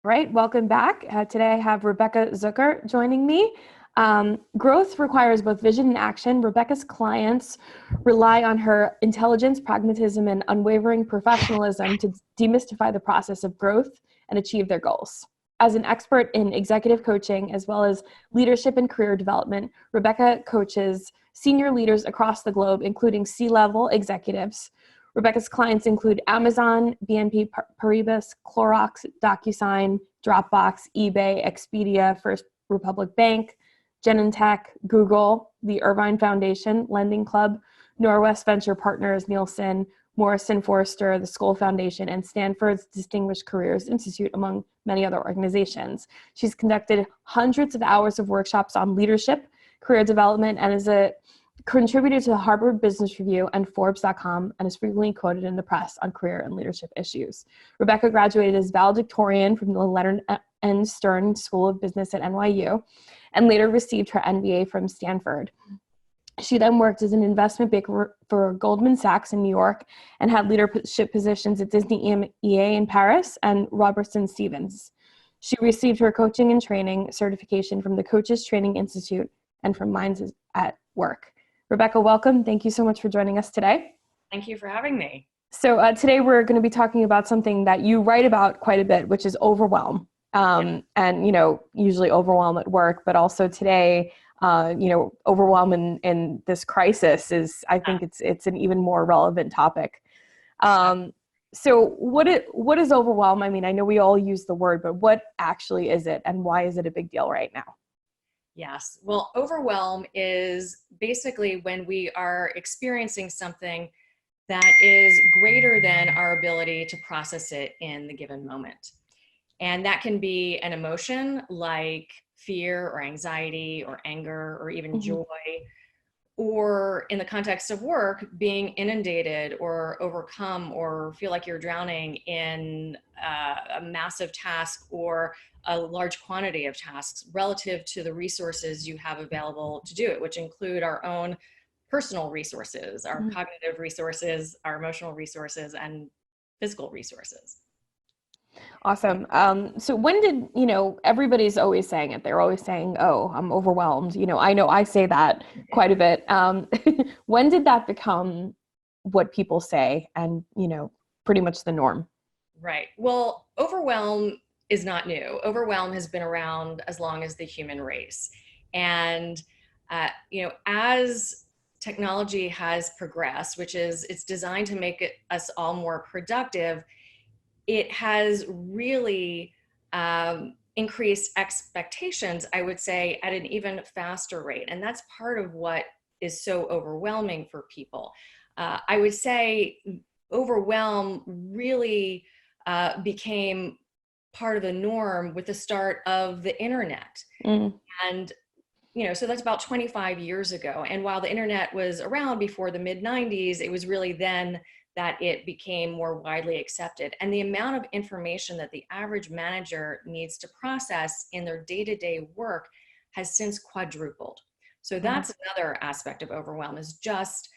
Right, welcome back. Today I have Rebecca Zucker joining me. Growth requires both vision and action. Rebecca's clients rely on her intelligence, pragmatism, and unwavering professionalism to demystify the process of growth and achieve their goals. As an expert in executive coaching, as well as leadership and career development, Rebecca coaches senior leaders across the globe, including C-level executives. Rebecca's clients include Amazon, BNP Paribas, Clorox, DocuSign, Dropbox, eBay, Expedia, First Republic Bank, Genentech, Google, the Irvine Foundation, Lending Club, Norwest Venture Partners, Nielsen, Morrison Foerster, the Skoll Foundation, and Stanford's Distinguished Careers Institute, among many other organizations. She's conducted hundreds of hours of workshops on leadership, career development, and is a contributed to the Harvard Business Review and Forbes.com, and is frequently quoted in the press on career and leadership issues. Rebecca graduated as valedictorian from the Leonard N. Stern School of Business at NYU, and later received her MBA from Stanford. She then worked as an investment banker for Goldman Sachs in New York and had leadership positions at Disney EA in Paris and Robertson Stevens. She received her coaching and training certification from the Coaches Training Institute and from Minds at Work. Rebecca, welcome. Thank you so much for joining us today. Thank you for having me. So today we're going to be talking about something that you write about quite a bit, which is overwhelm. And, usually overwhelm at work, but also today, overwhelm in this crisis is, I think it's an even more relevant topic. So what is overwhelm? I mean, I know we all use the word, but what actually is it and why is it a big deal right now? Yes. Well, overwhelm is basically when we are experiencing something that is greater than our ability to process it in the given moment. And that can be an emotion like fear or anxiety or anger or even joy, or in the context of work, being inundated or overcome or feel like you're drowning in a massive task or a large quantity of tasks relative to the resources you have available to do it, which include our own personal resources, our cognitive resources, our emotional resources, and physical resources. Awesome. So when did, everybody's always saying it. They're always saying, oh, I'm overwhelmed. I know I say that quite a bit. When did that become what people say and, pretty much the norm? Right. Well, overwhelm is not new. Overwhelm has been around as long as the human race. And, as technology has progressed, which is it's designed to make us all more productive, it has really increased expectations, I would say, at an even faster rate. And that's part of what is so overwhelming for people. I would say overwhelm really became part of the norm with the start of the internet. And so that's about 25 years ago. And while the internet was around before the mid-90s, it was really then that it became more widely accepted. And the amount of information that the average manager needs to process in their day-to-day work has since quadrupled. So that's another aspect of overwhelm, is just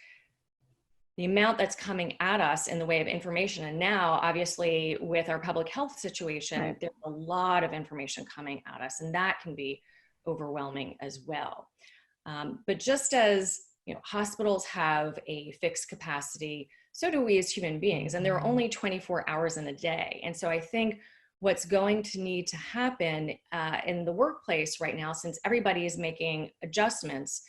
the amount that's coming at us in the way of information. And now, obviously, with our public health situation, there's a lot of information coming at us, and that can be overwhelming as well. But just as hospitals have a fixed capacity, so do we as human beings, and there are only 24 hours in a day. And so I think what's going to need to happen in the workplace right now, since everybody is making adjustments,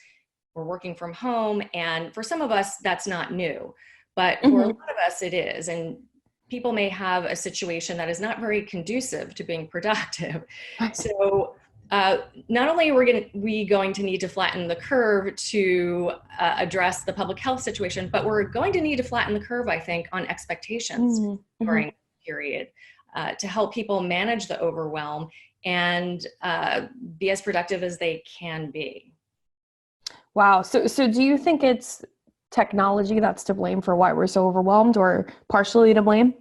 we're working from home, and for some of us, that's not new, but for a lot of us, it is. And people may have a situation that is not very conducive to being productive. So not only are we going to need to flatten the curve to address the public health situation, but we're going to need to flatten the curve, I think, on expectations during the period to help people manage the overwhelm and be as productive as they can be. Wow. So do you think it's technology that's to blame for why we're so overwhelmed, or partially to blame?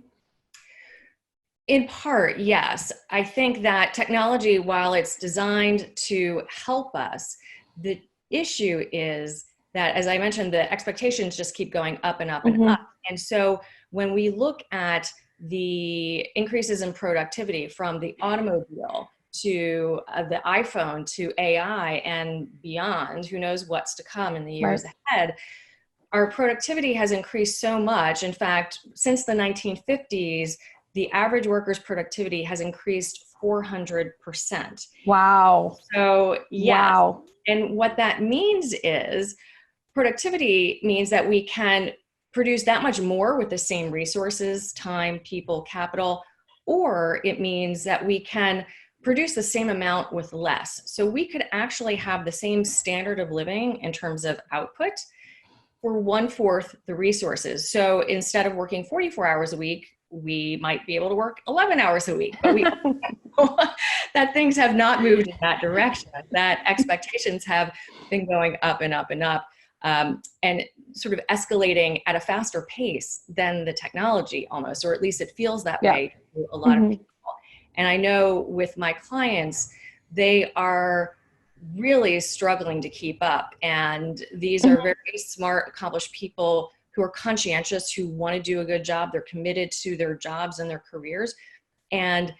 In part, yes. I think that technology, while it's designed to help us, the issue is that, as I mentioned, the expectations just keep going up and up and up. And so when we look at the increases in productivity from the automobile to the iPhone to AI and beyond, who knows what's to come in the years ahead, our productivity has increased so much. In fact, since the 1950s, the average worker's productivity has increased 400%. Wow. So, yes. Wow. And what that means is productivity means that we can produce that much more with the same resources, time, people, capital, or it means that we can produce the same amount with less. So we could actually have the same standard of living in terms of output for 1/4 the resources. So instead of working 44 hours a week, we might be able to work 11 hours a week, but we that things have not moved in that direction, that expectations have been going up and up and up, and sort of escalating at a faster pace than the technology almost, or at least it feels that way to a lot of people. And I know with my clients, they are really struggling to keep up. And these are very smart, accomplished people who are conscientious, who want to do a good job. They're committed to their jobs and their careers. And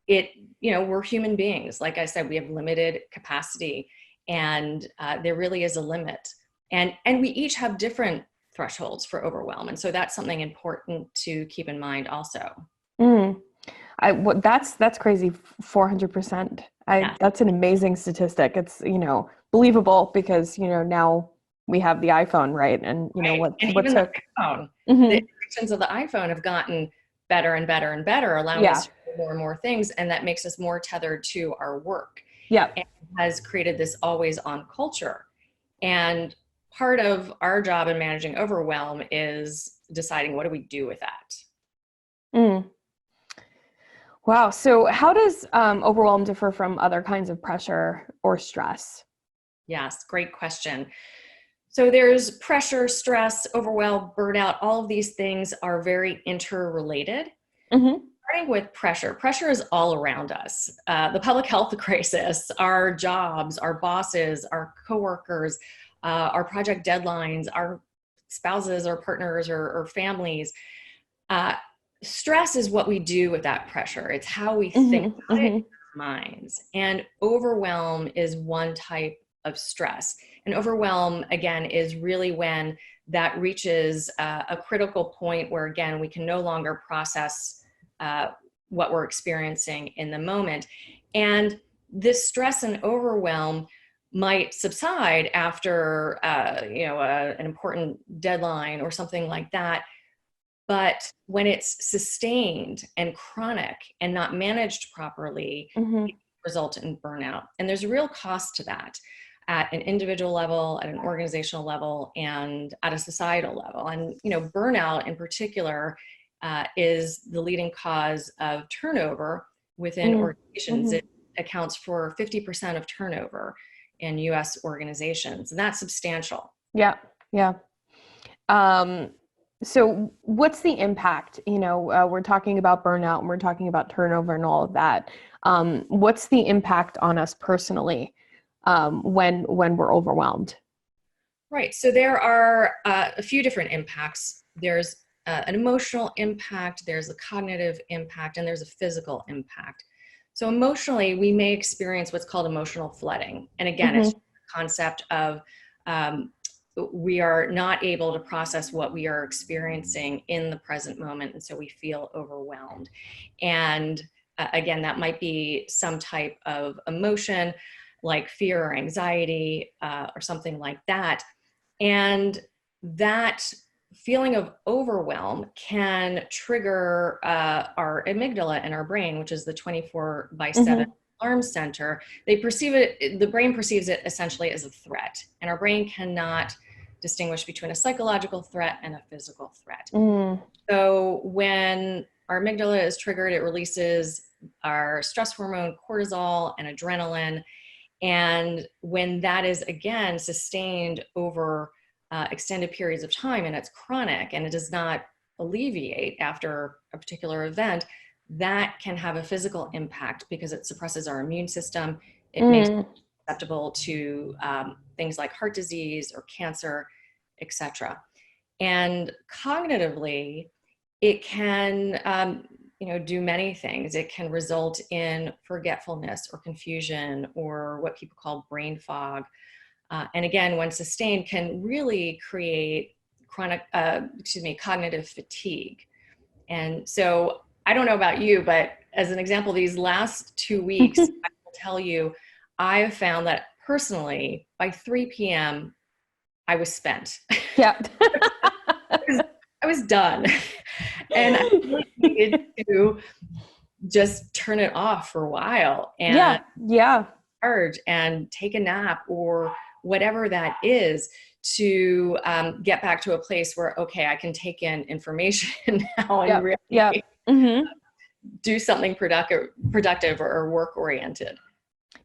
we're human beings. Like I said, we have limited capacity, and there really is a limit. And we each have different thresholds for overwhelm. And so that's something important to keep in mind also. That's crazy. 400%. Yeah. That's an amazing statistic. It's, believable because, now we have the iPhone, right? And, what took. The iPhone, the iterations of the iPhone have gotten better and better and better, allowing us to do more and more things. And that makes us more tethered to our work. Yeah. And has created this always on culture. And part of our job in managing overwhelm is deciding, what do we do with that? Wow. So how does overwhelm differ from other kinds of pressure or stress? Yes, great question. So there's pressure, stress, overwhelm, burnout. All of these things are very interrelated. Starting with pressure. Pressure is all around us. The public health crisis, our jobs, our bosses, our coworkers, our project deadlines, our spouses or partners or families. Stress is what we do with that pressure. It's how we think about it in our minds. And overwhelm is one type of stress. And overwhelm, again, is really when that reaches a critical point where, again, we can no longer process what we're experiencing in the moment. And this stress and overwhelm might subside after, an important deadline or something like that. But when it's sustained and chronic and not managed properly, it can result in burnout. And there's a real cost to that at an individual level, at an organizational level, and at a societal level. And, burnout in particular is the leading cause of turnover within organizations. It accounts for 50% of turnover in US organizations, and that's substantial. Yeah. So what's the impact? We're talking about burnout and we're talking about turnover and all of that. What's the impact on us personally when we're overwhelmed? Right. So there are a few different impacts. There's an emotional impact, there's a cognitive impact, and there's a physical impact. So emotionally, we may experience what's called emotional flooding. And again, it's the concept of we are not able to process what we are experiencing in the present moment. And so we feel overwhelmed. And again, that might be some type of emotion like fear or anxiety or something like that. And that feeling of overwhelm can trigger our amygdala in our brain, which is the 24/7 alarm center. The brain perceives it essentially as a threat, and our brain cannot distinguish between a psychological threat and a physical threat. So when our amygdala is triggered, it releases our stress hormone, cortisol, and adrenaline. And when that is again sustained over extended periods of time, and it's chronic and it does not alleviate after a particular event, that can have a physical impact because it suppresses our immune system. It makes us susceptible to things like heart disease or cancer, etc. And cognitively, it can, do many things. It can result in forgetfulness or confusion or what people call brain fog. And again, when sustained, can really create cognitive fatigue. And so I don't know about you, but as an example, these last 2 weeks, I will tell you, I have found that personally, by 3 p.m., I was spent. Yeah. I was done. And I really needed to just turn it off for a while and charge and take a nap or whatever that is to get back to a place where, okay, I can take in information now and really do something productive or work oriented.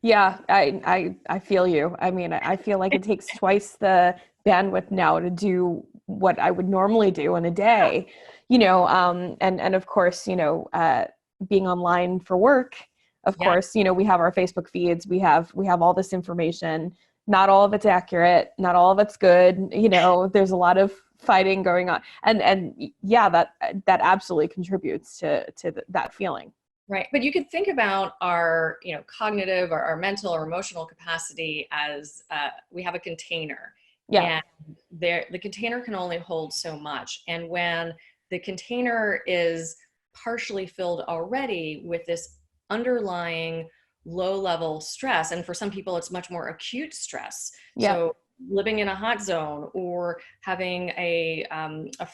Yeah, I feel you. I mean, I feel like it takes twice the bandwidth now to do what I would normally do in a day, and of course, being online for work, of course, we have our Facebook feeds, we have all this information. Not all of it's accurate, not all of it's good. There's a lot of fighting going on, and that absolutely contributes to that feeling. Right. But you could think about our, cognitive or our mental or emotional capacity as we have a container. Yeah. And the container can only hold so much. And when the container is partially filled already with this underlying low-level stress, and for some people it's much more acute stress. Yeah. So living in a hot zone or having a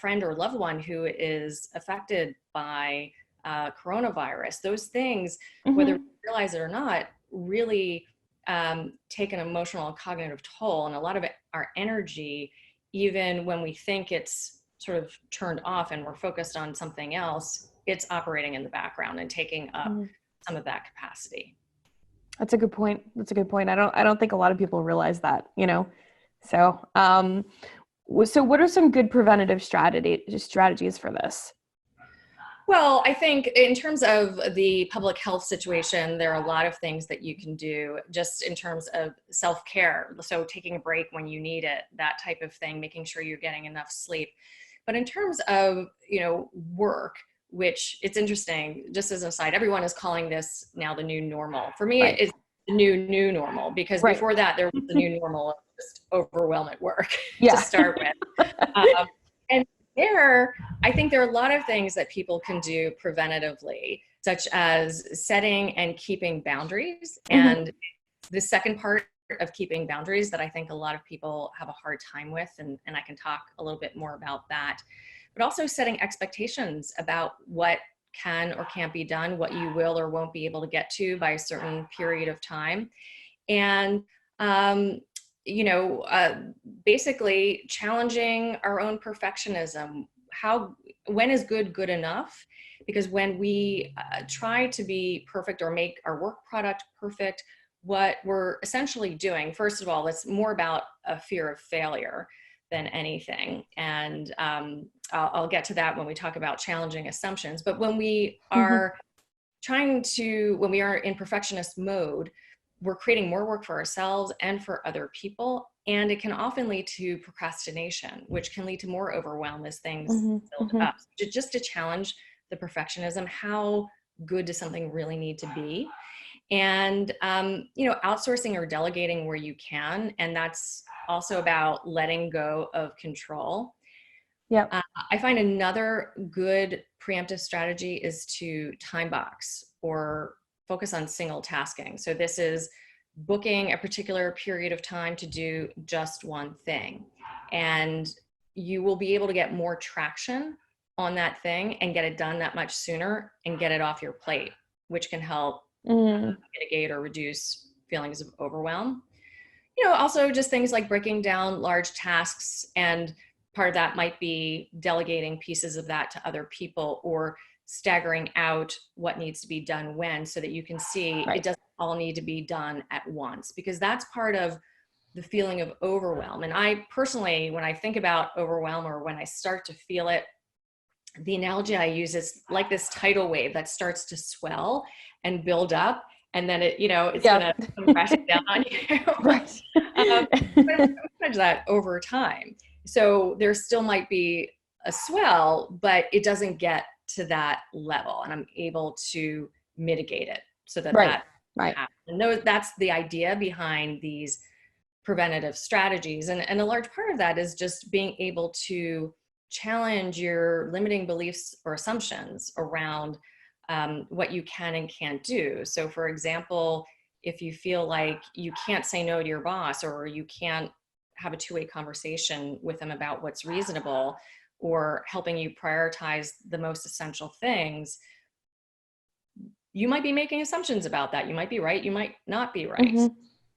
friend or loved one who is affected by coronavirus, those things, whether we realize it or not, really take an emotional and cognitive toll. And a lot of our energy, even when we think it's sort of turned off and we're focused on something else, it's operating in the background and taking up some of that capacity. That's a good point. I don't think a lot of people realize that, So, so what are some good preventative strategies for this? Well, I think in terms of the public health situation, there are a lot of things that you can do just in terms of self-care. So taking a break when you need it, that type of thing, making sure you're getting enough sleep. But in terms of, work, which it's interesting, just as an aside, everyone is calling this now the new normal. For me, it's the new normal, because before that, there was the new normal of just overwhelm at work to start with. And there, I think there are a lot of things that people can do preventatively, such as setting and keeping boundaries. And the second part of keeping boundaries that I think a lot of people have a hard time with, and I can talk a little bit more about that, but also setting expectations about what can or can't be done, what you will or won't be able to get to by a certain period of time. And basically challenging our own perfectionism. When is good enough? Because when we try to be perfect or make our work product perfect, what we're essentially doing, first of all, it's more about a fear of failure than anything. And I'll get to that when we talk about challenging assumptions. But when we are when we are in perfectionist mode, we're creating more work for ourselves and for other people. And it can often lead to procrastination, which can lead to more overwhelm as things build up. Just to challenge the perfectionism, how good does something really need to be? And, outsourcing or delegating where you can. And that's also about letting go of control. Yeah. I find another good preemptive strategy is to time box or focus on single tasking. So this is booking a particular period of time to do just one thing. And you will be able to get more traction on that thing and get it done that much sooner and get it off your plate, which can help mitigate or reduce feelings of overwhelm. Also just things like breaking down large tasks, and part of that might be delegating pieces of that to other people or staggering out what needs to be done when, so that you can see it doesn't all need to be done at once, because that's part of the feeling of overwhelm. And I personally, when I think about overwhelm or when I start to feel it, the analogy I use is like this tidal wave that starts to swell and build up, and then it's going to come crashing down on you. But manage that over time. So there still might be a swell, but it doesn't get to that level, and I'm able to mitigate it so that Right. that happens. And that's the idea behind these preventative strategies. And a large part of that is just being able to challenge your limiting beliefs or assumptions around what you can and can't do. So for example, if you feel like you can't say no to your boss, or you can't have a two-way conversation with them about what's reasonable, or helping you prioritize the most essential things, you might be making assumptions about that. You might be right, you might not be right.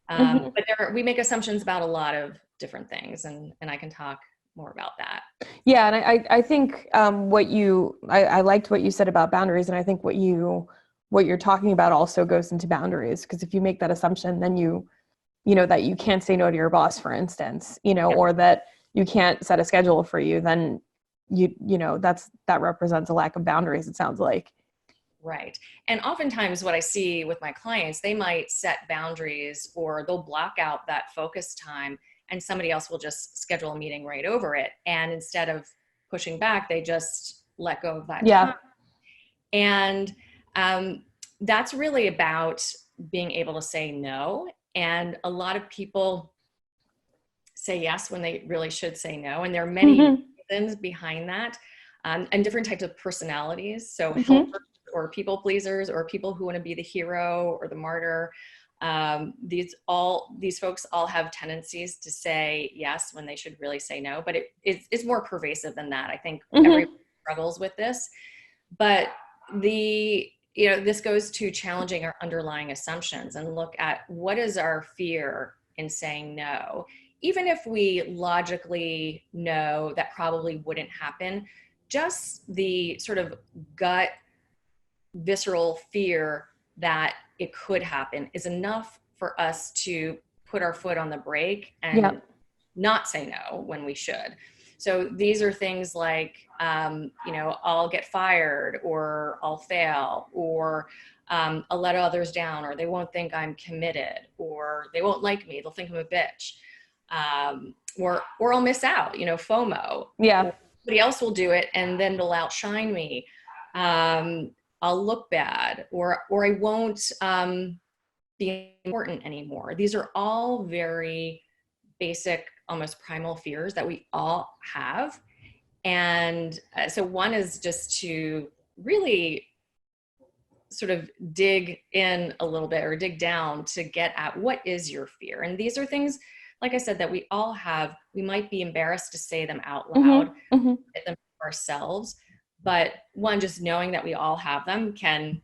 But we make assumptions about a lot of different things, and I can talk more about that. Yeah, and I think I liked what you said about boundaries, and I think what you're talking about also goes into boundaries, because if you make that assumption, then you know that you can't say no to your boss, for instance, or that you can't set a schedule for you, then you know that represents a lack of boundaries, it sounds like. Right. And oftentimes what I see with my clients, they might set boundaries, or they'll block out that focus time, and somebody else will just schedule a meeting right over it. And instead of pushing back, they just let go of that time. And that's really about being able to say no. And a lot of people say yes when they really should say no. And there are many reasons behind that, and different types of personalities. So helpers, or people pleasers, or people who want to be the hero or the martyr. These folks all have tendencies to say yes when they should really say no, but it's more pervasive than that. I think everyone struggles with this, but this goes to challenging our underlying assumptions and look at what is our fear in saying no. Even if we logically know that probably wouldn't happen, just the sort of gut visceral fear that it could happen is enough for us to put our foot on the brake and not say no when we should. So these are things like, I'll get fired, or I'll fail, or I'll let others down, or they won't think I'm committed, or they won't like me, they'll think I'm a bitch, or I'll miss out, FOMO. Yeah. Somebody else will do it and then they'll outshine me. I'll look bad, or I won't be important anymore. These are all very basic, almost primal fears that we all have. And so one is just to really sort of dig in a little bit, or dig down to get at what is your fear. And these are things, like I said, that we all have. We might be embarrassed to say them out loud, at them ourselves. But one, just knowing that we all have them can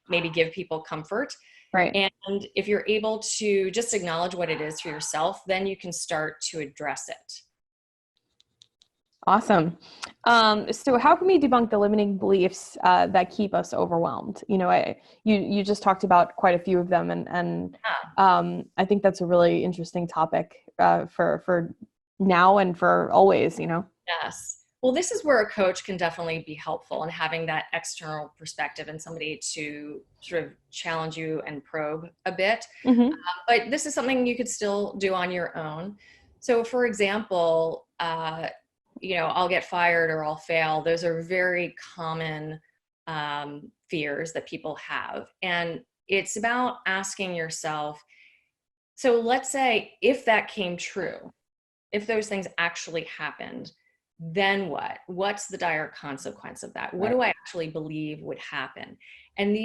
maybe give people comfort. Right. And if you're able to just acknowledge what it is for yourself, then you can start to address it. Awesome. So how can we debunk the limiting beliefs that keep us overwhelmed? You just talked about quite a few of them, and I think that's a really interesting topic for now and for always. Yes. Well, this is where a coach can definitely be helpful in having that external perspective and somebody to sort of challenge you and probe a bit. But this is something you could still do on your own. So for example, I'll get fired, or I'll fail. Those are very common fears that people have. And it's about asking yourself, so let's say if that came true, if those things actually happened, then what? What's the dire consequence of that? What do I actually believe would happen? And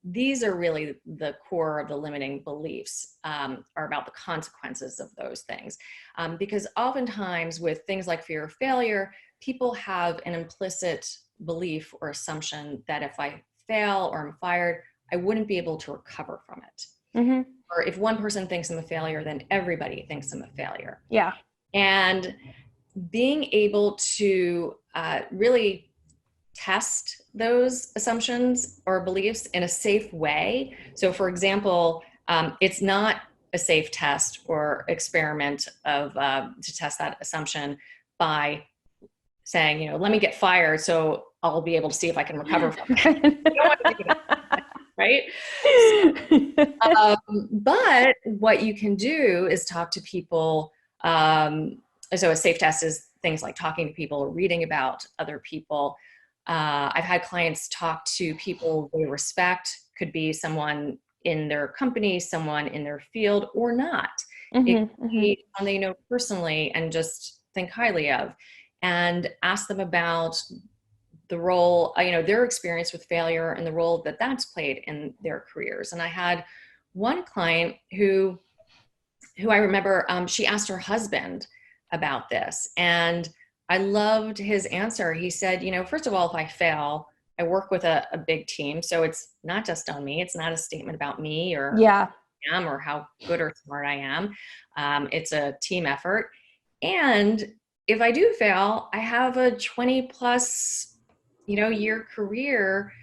these are really the core of the limiting beliefs, are about the consequences of those things. Because oftentimes with things like fear of failure, people have an implicit belief or assumption that if I fail or I'm fired, I wouldn't be able to recover from it. Or if one person thinks I'm a failure, then everybody thinks I'm a failure. Yeah. And being able to really test those assumptions or beliefs in a safe way. So for example, it's not a safe test or experiment of to test that assumption by saying, let me get fired so I'll be able to see if I can recover from it. You don't want to do that, right? But what you can do is talk to people. So a safe test is things like talking to people or reading about other people. I've had clients talk to people they respect, could be someone in their company, someone in their field, or not. It could be someone they know personally and just think highly of, and ask them about the role, their experience with failure and the role that that's played in their careers. And I had one client who I remember, she asked her husband about this, and I loved his answer. He said, first of all, if I fail, I work with a big team. So it's not just on me. It's not a statement about me or am or how good or smart I am. It's a team effort. And if I do fail, I have a 20 plus, year career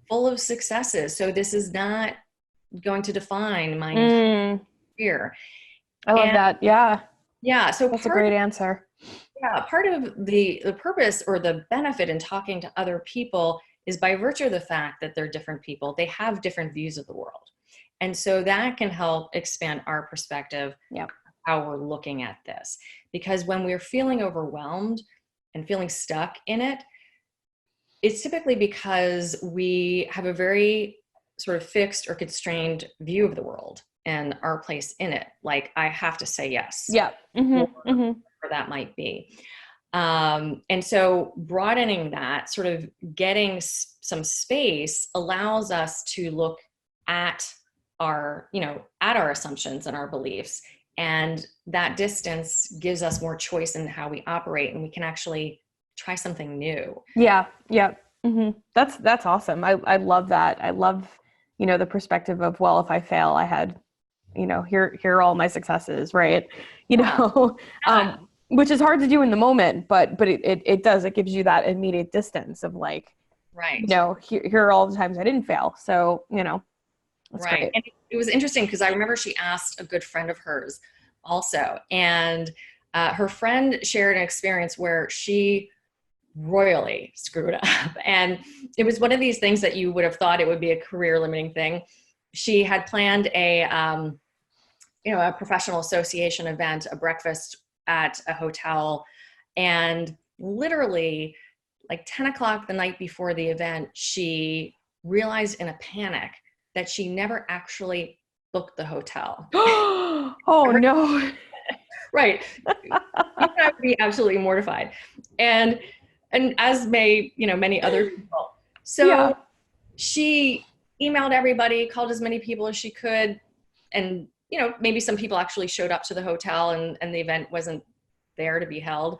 full of successes. So this is not going to define my entire career. I love that. Yeah. Yeah. So that's a great answer. Yeah. Part of the purpose or the benefit in talking to other people is by virtue of the fact that they're different people, they have different views of the world. And so that can help expand our perspective, how we're looking at this. Because when we're feeling overwhelmed and feeling stuck in it, it's typically because we have a very sort of fixed or constrained view of the world and our place in it. Like, I have to say yes. Yeah. Whatever that might be. And so broadening that, sort of getting some space, allows us to look at our, at our assumptions and our beliefs. And that distance gives us more choice in how we operate, and we can actually try something new. Yeah. Yeah. That's awesome. I love that. I love, the perspective of, well, if I fail, I had, here are all my successes. Right. Which is hard to do in the moment, but it does, it gives you that immediate distance of like, right. Here are all the times I didn't fail. So, that's right. great. And it was interesting because I remember she asked a good friend of hers also, and her friend shared an experience where she royally screwed up. And it was one of these things that you would have thought it would be a career limiting thing. She had planned a professional association event, a breakfast at a hotel, and literally like 10 o'clock the night before the event, she realized in a panic that she never actually booked the hotel. Oh no. Right. I would be absolutely mortified. And as may, many other people. So she emailed everybody, called as many people as she could. And, maybe some people actually showed up to the hotel and the event wasn't there to be held.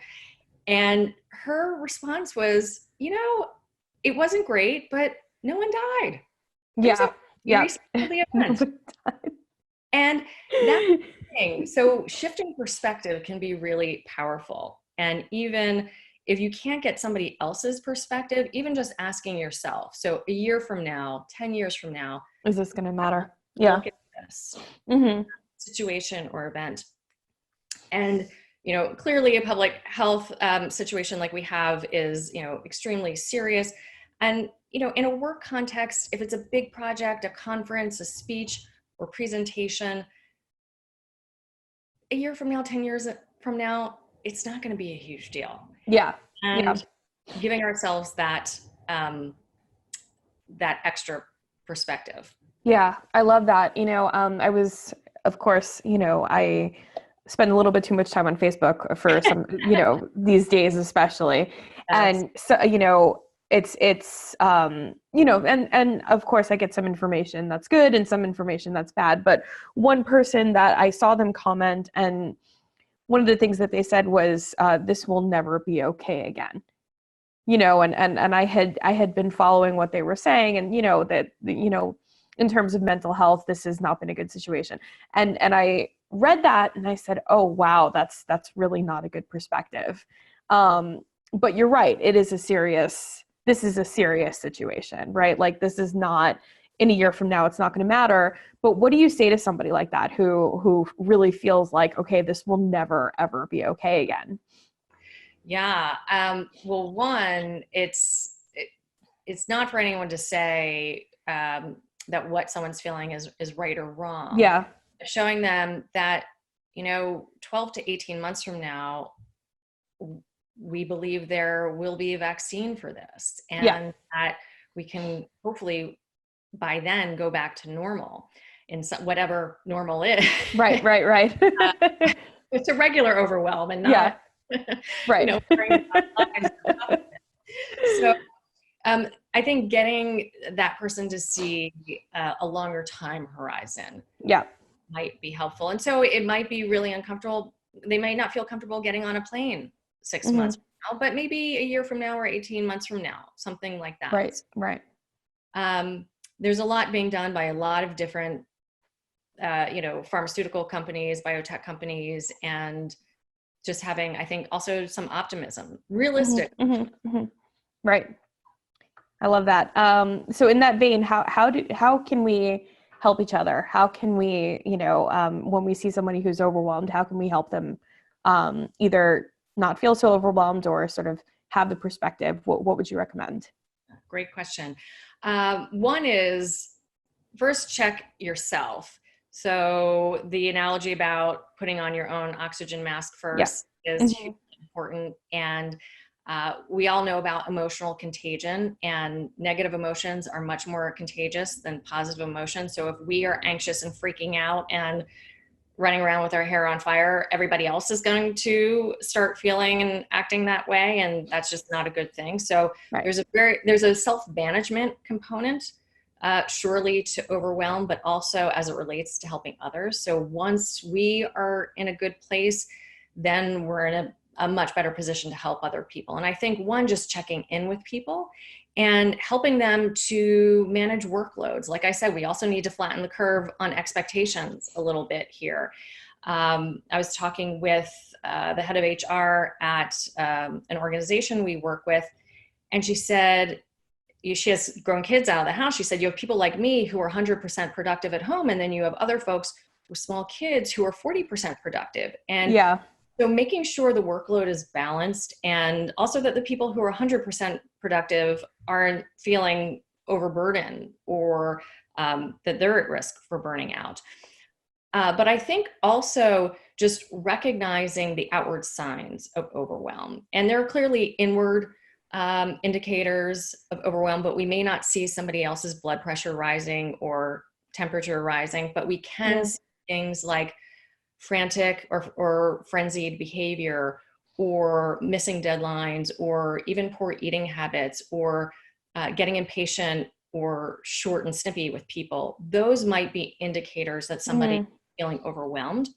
And her response was, it wasn't great, but no one died. Yeah. The event. And that's the thing. So shifting perspective can be really powerful. And even if you can't get somebody else's perspective, even just asking yourself, so a year from now, 10 years from now, is this going to matter? Yeah. Look at this situation or event. And, clearly a public health situation like we have is, extremely serious. And, in a work context, if it's a big project, a conference, a speech or presentation, a year from now, 10 years from now, it's not going to be a huge deal. Yeah. And giving ourselves that, that extra perspective. Yeah. I love that. I was, of course, I spend a little bit too much time on Facebook for some, these days, especially. And so, it's, and of course I get some information that's good and some information that's bad, but one person that I saw them comment, and one of the things that they said was, this will never be okay again, and I had been following what they were saying, and, that, in terms of mental health, this has not been a good situation. And I read that and I said, oh, wow, that's really not a good perspective. But you're right. This is a serious situation, right? Like, this is not, in a year from now, it's not going to matter. But what do you say to somebody like that who really feels like, okay, this will never, ever be okay again? Yeah. Well, one, it's not for anyone to say that what someone's feeling is right or wrong. Yeah. Showing them that, 12 to 18 months from now, we believe there will be a vaccine for this, and Yeah. that we can hopefully by then go back to normal in whatever normal is. Right, right, right. It's a regular overwhelm and Yeah, not, right. worrying about lives on top of it. So I think getting that person to see a longer time horizon Yeah. might be helpful. And so it might be really uncomfortable. They might not feel comfortable getting on a plane 6 months from now, but maybe a year from now or 18 months from now, something like that. Right, right. There's a lot being done by a lot of different, pharmaceutical companies, biotech companies, and just having, I think, also some optimism, realistic. Right. I love that. So in that vein, how can we help each other? How can we, when we see somebody who's overwhelmed, how can we help them either not feel so overwhelmed or sort of have the perspective? What would you recommend? Great question. One is first check yourself. So the analogy about putting on your own oxygen mask first is important. And we all know about emotional contagion, and negative emotions are much more contagious than positive emotions. So if we are anxious and freaking out and running around with our hair on fire, everybody else is going to start feeling and acting that way. And that's just not a good thing. So there's a self-management component, surely to overwhelm, but also as it relates to helping others. So once we are in a good place, then we're in a much better position to help other people. And I think just checking in with people and helping them to manage workloads. Like I said, we also need to flatten the curve on expectations a little bit here. I was talking with the head of HR at an organization we work with, and she said, she has grown kids out of the house. She said, you have people like me who are 100% productive at home, and then you have other folks with small kids who are 40% productive. And so making sure the workload is balanced, and also that the people who are 100% productive aren't feeling overburdened or that they're at risk for burning out. But I think also just recognizing the outward signs of overwhelm. And there are clearly inward indicators of overwhelm, but we may not see somebody else's blood pressure rising or temperature rising, but we can see things like frantic or frenzied behavior, or missing deadlines, or even poor eating habits, or getting impatient or short and snippy with people. Those might be indicators that somebody is feeling overwhelmed.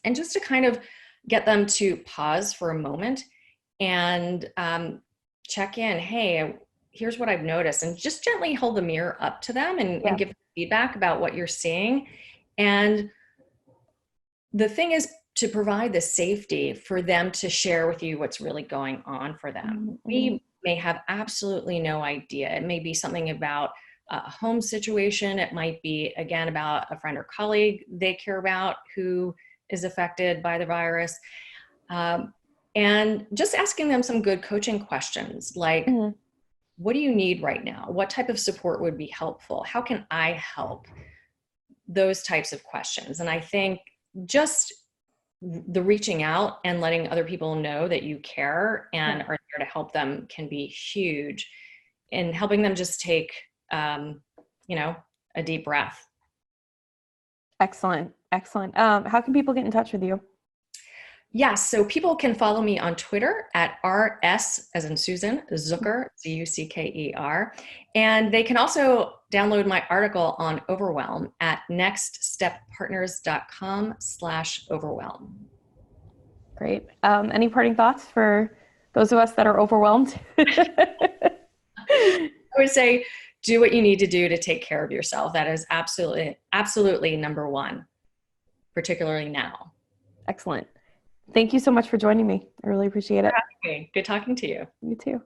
And just to kind of get them to pause for a moment and check in, hey, here's what I've noticed, and just gently hold the mirror up to them and give feedback about what you're seeing. And the thing is to provide the safety for them to share with you what's really going on for them. We may have absolutely no idea. It may be something about a home situation. It might be, again, about a friend or colleague they care about who is affected by the virus. And just asking them some good coaching questions like, what do you need right now? What type of support would be helpful? How can I help? Those types of questions. And I think just the reaching out and letting other people know that you care and are there to help them can be huge in helping them just take, a deep breath. Excellent. Excellent. How can people get in touch with you? Yes. So people can follow me on Twitter at RS, as in Susan, Zucker, Zucker. And they can also download my article on Overwhelm at nextsteppartners.com/overwhelm. Great. Any parting thoughts for those of us that are overwhelmed? I would say, do what you need to do to take care of yourself. That is absolutely number one, particularly now. Excellent. Thank you so much for joining me. I really appreciate it. Good talking to you. You too.